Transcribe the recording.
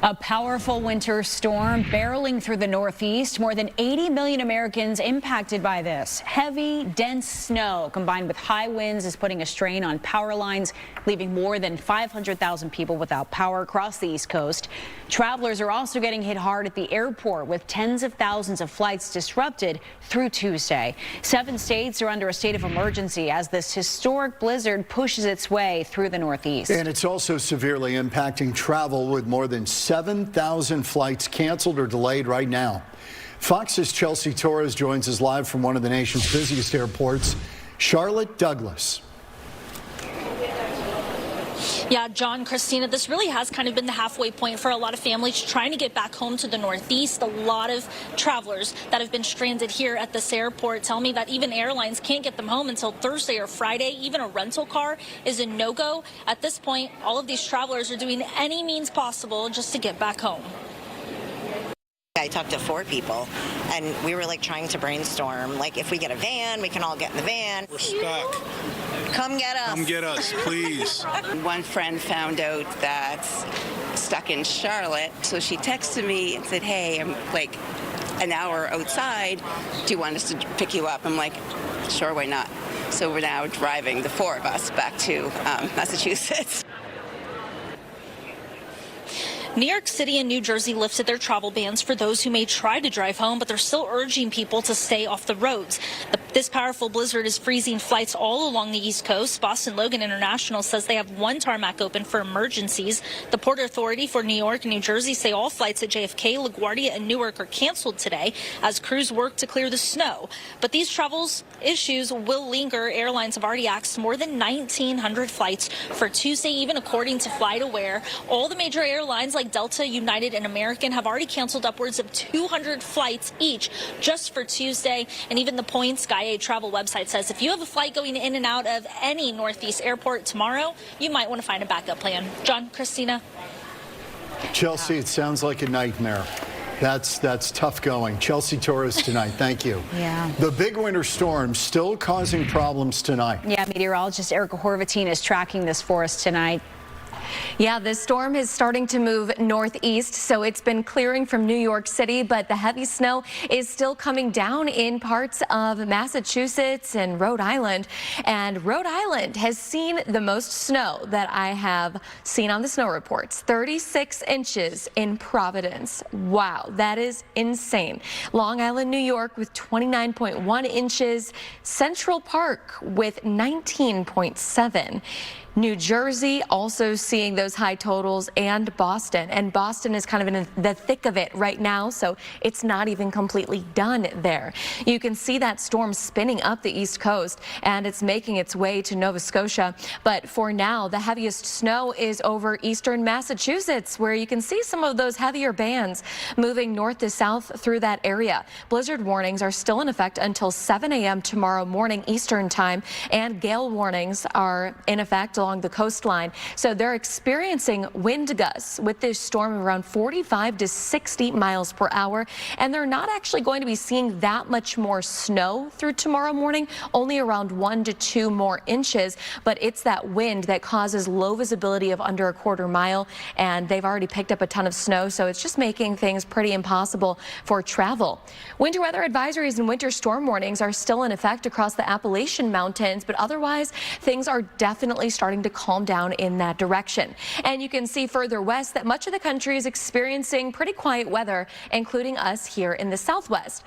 A powerful winter storm barreling through the Northeast. More than 80 million Americans impacted by this. Heavy, dense snow combined with high winds is putting a strain on power lines, leaving more than 500,000 people without power across the East Coast. Travelers are also getting hit hard at the airport, with tens of thousands of flights disrupted through Tuesday. 7 states are under a state of emergency as this historic blizzard pushes its way through the Northeast. And it's also severely impacting travel, with more than 7,000 flights canceled or delayed right now. Fox's Chelsea Torres joins us live from one of the nation's busiest airports, Charlotte Douglas. Yeah, John, Christina, this really has kind of been the halfway point for a lot of families trying to get back home to the Northeast. A lot of travelers that have been stranded here at this airport tell me that even airlines can't get them home until Thursday or Friday. Even a rental car is a no-go. At this point, all of these travelers are doing any means possible just to get back home. I talked to 4 people, and we were like trying to brainstorm, like if we get a van, we can all get in the van. We're stuck. Come get us. Come get us, please. One friend found out that's stuck in Charlotte, so she texted me and said, hey, I'm like an hour outside. Do you want us to pick you up? I'm like, sure, why not? So we're now driving, the 4 of us, back to Massachusetts. New York City and New Jersey lifted their travel bans for those who may try to drive home, but they're still urging people to stay off the roads. This powerful blizzard is freezing flights all along the East Coast. Boston Logan International says they have 1 tarmac open for emergencies. The Port Authority for New York and New Jersey say all flights at JFK, LaGuardia, and Newark are canceled today as crews work to clear the snow. But these travel issues will linger. Airlines have already axed more than 1,900 flights for Tuesday, even according to FlightAware. All the major airlines like Delta, United, and American have already canceled upwards of 200 flights each just for Tuesday. And even the Points Sky travel website says if you have a flight going in and out of any Northeast airport tomorrow, you might want to find a backup plan. John, Christina. Chelsea, it sounds like a nightmare. That's tough going. Chelsea Torres tonight. Thank you. Yeah. The big winter storm still causing problems tonight. Yeah, meteorologist Erica Horvatine is tracking this for us tonight. Yeah, this storm is starting to move northeast, so it's been clearing from New York City, but the heavy snow is still coming down in parts of Massachusetts and Rhode Island. And Rhode Island has seen the most snow that I have seen on the snow reports, 36 inches in Providence. Wow, that is insane. Long Island, New York with 29.1 inches, Central Park with 19.7. New Jersey also seeing those high totals, and Boston. And Boston is kind of in the thick of it right now, so it's not even completely done there. You can see that storm spinning up the East Coast, and it's making its way to Nova Scotia. But for now, the heaviest snow is over eastern Massachusetts, where you can see some of those heavier bands moving north to south through that area. Blizzard warnings are still in effect until 7 a.m. tomorrow morning Eastern time, and gale warnings are in effect along the coastline. So they're experiencing wind gusts with this storm around 45 to 60 miles per hour. And they're not actually going to be seeing that much more snow through tomorrow morning, only around 1 to 2 more inches. But it's that wind that causes low visibility of under a quarter mile. And they've already picked up a ton of snow, so it's just making things pretty impossible for travel. Winter weather advisories and winter storm warnings are still in effect across the Appalachian Mountains, but otherwise things are definitely starting to calm down in that direction. And you can see further west that much of the country is experiencing pretty quiet weather, including us here in the Southwest.